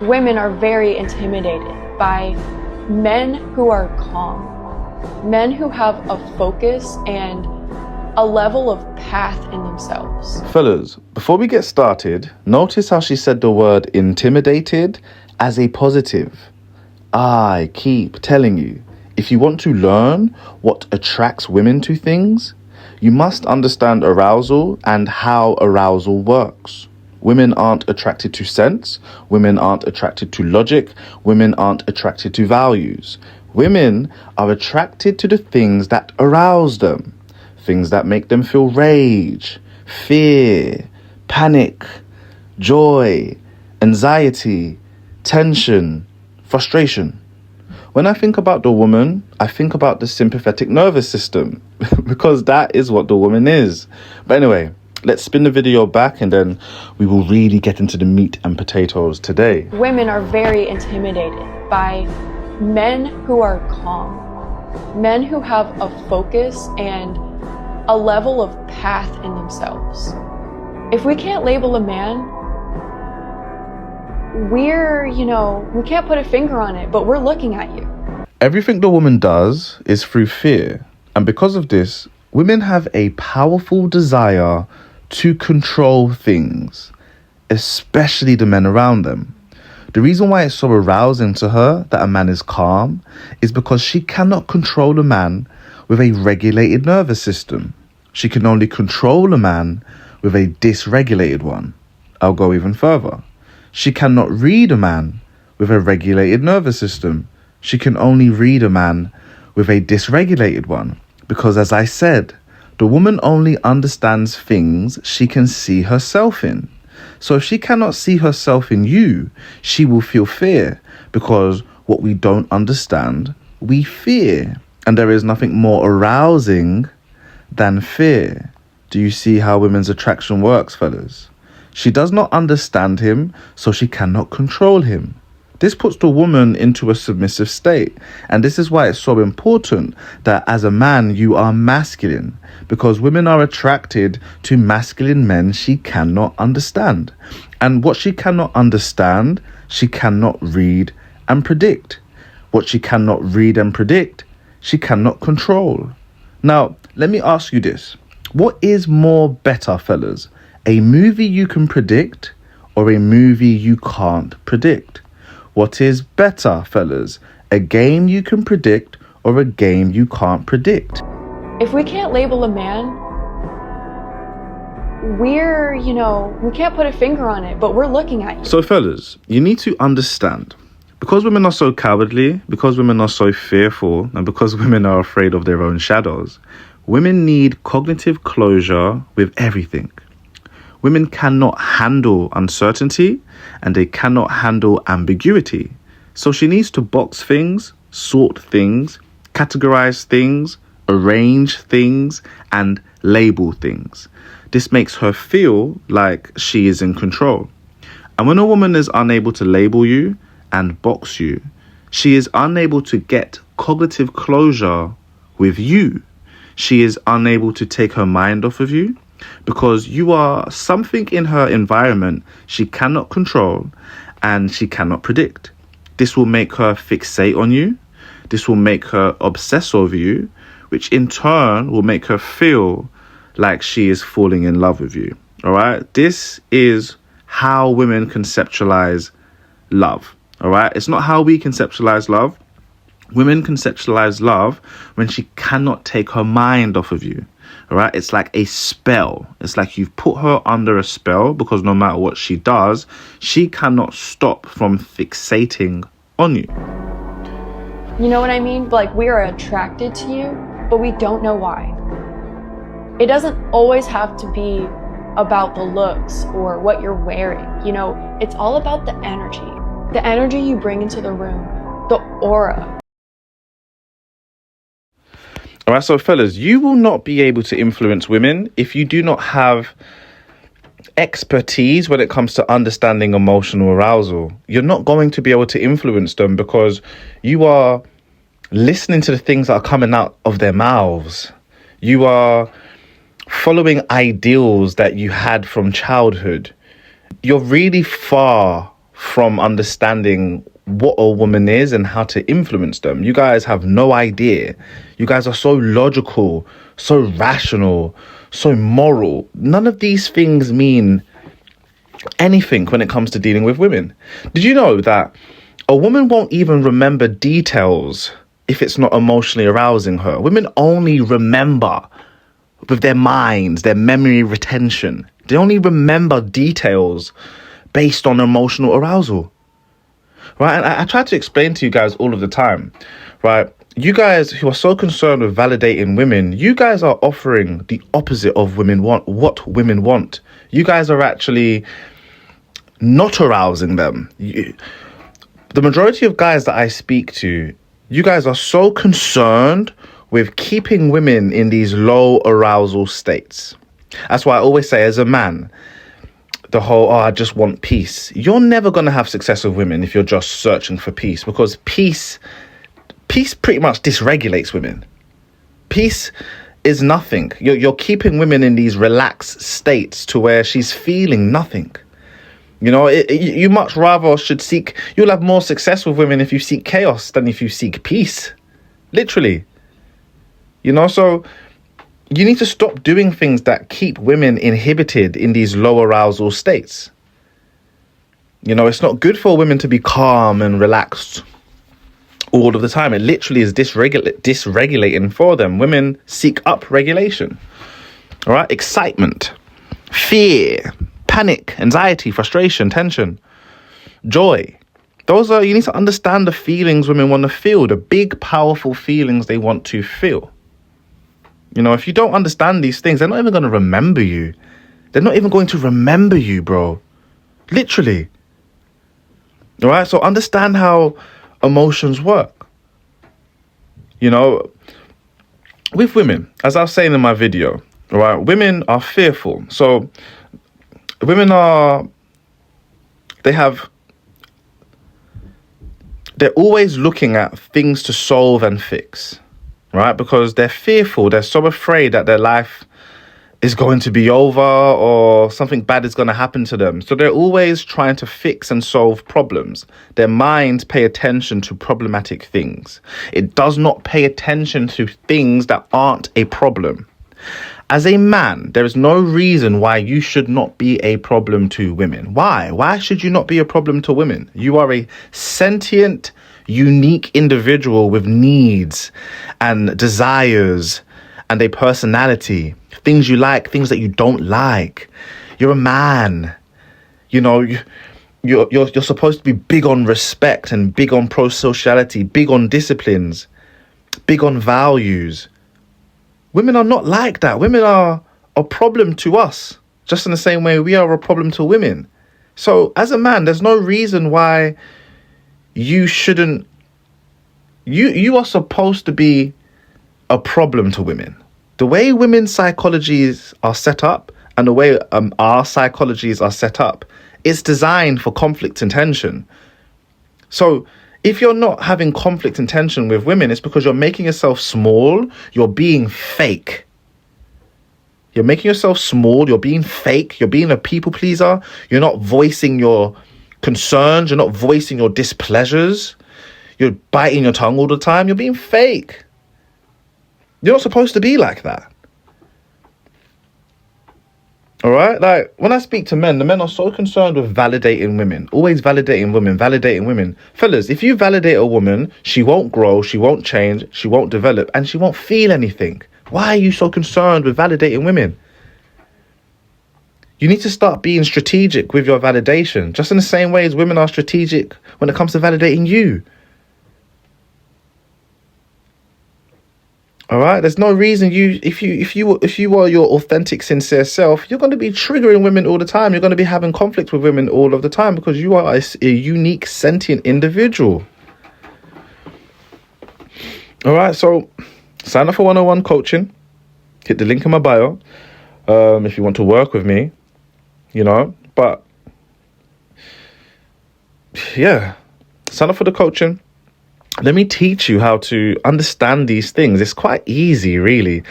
Women are very intimidated by men who are calm, men who have a focus and a level of path in themselves. Fellas, before we get started, notice how she said the word intimidated as a positive. I keep telling you, if you want to learn what attracts women to things, you must understand arousal and how arousal works. Women aren't attracted to sense. Women aren't attracted to logic. Women aren't attracted to values. Women are attracted to the things that arouse them. Things that make them feel rage, fear, panic, joy, anxiety, tension, frustration. When I think about the woman, I think about the sympathetic nervous system because that is what the woman is. But anyway, let's spin the video back and then we will really get into the meat and potatoes today. Women are very intimidated by men who are calm, men who have a focus and a level of path in themselves. If we can't label a man, we can't put a finger on it, but we're looking at you. Everything the woman does is through fear. And because of this, women have a powerful desire to control things, especially the men around them. The reason why it's so arousing to her that a man is calm is because she cannot control a man with a regulated nervous system. She can only control a man with a dysregulated one. I'll go even further. She cannot read a man with a regulated nervous system. She can only read a man with a dysregulated one. Because as I said, the woman only understands things she can see herself in. So if she cannot see herself in you, she will feel fear, because what we don't understand, we fear. And there is nothing more arousing than fear. Do you see how women's attraction works, fellas? She does not understand him, so she cannot control him. This puts the woman into a submissive state. And this is why it's so important that as a man, you are masculine. Because women are attracted to masculine men she cannot understand. And what she cannot understand, she cannot read and predict. What she cannot read and predict, she cannot control. Now, let me ask you this. What is more better, fellas? A movie you can predict or a movie you can't predict? What is better, fellas? A game you can predict or a game you can't predict? If we can't label a man, we can't put a finger on it, but we're looking at you. So, fellas, you need to understand, because women are so cowardly, because women are so fearful, and because women are afraid of their own shadows, women need cognitive closure with everything. Women cannot handle uncertainty and they cannot handle ambiguity. So she needs to box things, sort things, categorize things, arrange things, and label things. This makes her feel like she is in control. And when a woman is unable to label you and box you, she is unable to get cognitive closure with you. She is unable to take her mind off of you, because you are something in her environment she cannot control and she cannot predict. This will make her fixate on you. This will make her obsess over you, which in turn will make her feel like she is falling in love with you. All right? This is how women conceptualize love. All right? It's not how we conceptualize love. Women conceptualize love when she cannot take her mind off of you. All right, it's like a spell. It's like you've put her under a spell, because no matter what she does, she cannot stop from fixating on you. You know what I mean? Like, we are attracted to you, but we don't know why. It doesn't always have to be about the looks or what you're wearing. It's all about the energy you bring into the room, the aura. All right, so fellas, you will not be able to influence women if you do not have expertise when it comes to understanding emotional arousal. You're not going to be able to influence them because you are listening to the things that are coming out of their mouths. You are following ideals that you had from childhood. You're really far from understanding what a woman is and how to influence them. You guys have no idea. You guys are so logical, so rational, so moral. None of these things mean anything when it comes to dealing with women. Did you know that a woman won't even remember details if it's not emotionally arousing her? Women only remember with their minds, their memory retention. They only remember details based on emotional arousal. Right? And I try to explain to you guys all of the time, right? You guys who are so concerned with validating women, you guys are offering the opposite of what women want. You guys are actually not arousing them. The majority of guys that I speak to, you guys are so concerned with keeping women in these low arousal states. That's why I always say, as a man, the whole, I just want peace. You're never going to have success with women if you're just searching for peace, because peace pretty much dysregulates women. Peace is nothing. You're keeping women in these relaxed states to where she's feeling nothing. You know, you much rather you'll have more success with women if you seek chaos than if you seek peace. Literally. You know, so you need to stop doing things that keep women inhibited in these low arousal states. You know, it's not good for women to be calm and relaxed all of the time. It literally is dysregulating for them. Women seek up regulation. All right, excitement, fear, panic, anxiety, frustration, tension, joy. You need to understand the feelings women want to feel, the big, powerful feelings they want to feel. You know, if you don't understand these things, they're not even going to remember you. They're not even going to remember you, bro. Literally. All right, so understand how emotions work. You know, with women, as I was saying in my video, all right, women are fearful. So women they're always looking at things to solve and fix, right? Because they're fearful. They're so afraid that their life is going to be over or something bad is going to happen to them. So they're always trying to fix and solve problems. Their minds pay attention to problematic things. It does not pay attention to things that aren't a problem. As a man, there is no reason why you should not be a problem to women. Why? Why should you not be a problem to women? You are a sentient, unique individual with needs and desires and a personality. Things you like, things that you don't like. You're a man. You know, you're supposed to be big on respect and big on pro-sociality, big on disciplines, big on values. Women are not like that. Women are a problem to us, just in the same way we are a problem to women. So as a man, there's no reason why you shouldn't. You are supposed to be a problem to women. The way women's psychologies are set up and the way our psychologies are set up, it's designed for conflict and tension. So if you're not having conflict and tension with women, it's because you're making yourself small. You're being fake. You're making yourself small. You're being fake. You're being a people pleaser. You're not voicing your concerns. You're not voicing your displeasures. You're biting your tongue all the time. You're being fake. You're not supposed to be like that. All right? Like, when I speak to men, the men are so concerned with validating women. Always validating women. Fellas, if you validate a woman, she won't grow, she won't change, she won't develop, and she won't feel anything. Why are you so concerned with validating women? You need to start being strategic with your validation, just in the same way as women are strategic when it comes to validating you. All right, there's no reason if you are your authentic, sincere self, you're going to be triggering women all the time. You're going to be having conflict with women all of the time because you are a unique, sentient individual. All right, so sign up for 101 coaching. Hit the link in my bio if you want to work with me, you know. But yeah, sign up for the coaching. Let me teach you how to understand these things. It's quite easy, really.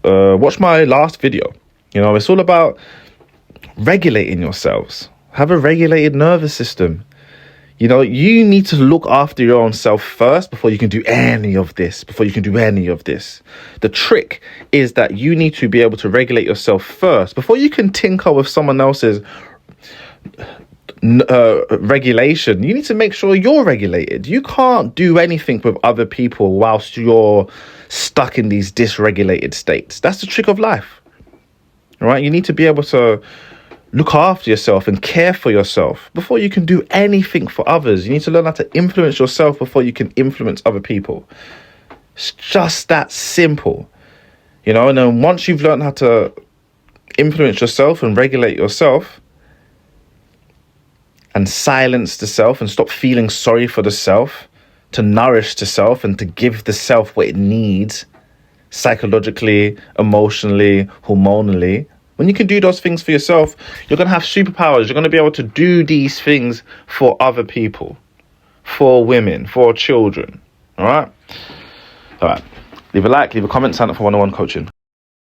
Watch my last video. You know, it's all about regulating yourselves, Have a regulated nervous system. You know, you need to look after your own self first before you can do any of this, The trick is that you need to be able to regulate yourself first before you can tinker with someone else's regulation. You need to make sure you're regulated. You can't do anything with other people whilst you're stuck in these dysregulated states. That's the trick of life. All right? You need to be able to look after yourself and care for yourself before you can do anything for others. You need to learn how to influence yourself before you can influence other people. It's just that simple. You know, and then once you've learned how to influence yourself and regulate yourself and silence the self and stop feeling sorry for the self, to nourish the self and to give the self what it needs psychologically, emotionally, hormonally. When you can do those things for yourself, you're going to have superpowers. You're going to be able to do these things for other people, for women, for children. All right? All right. Leave a like, leave a comment, sign up for one-on-one coaching.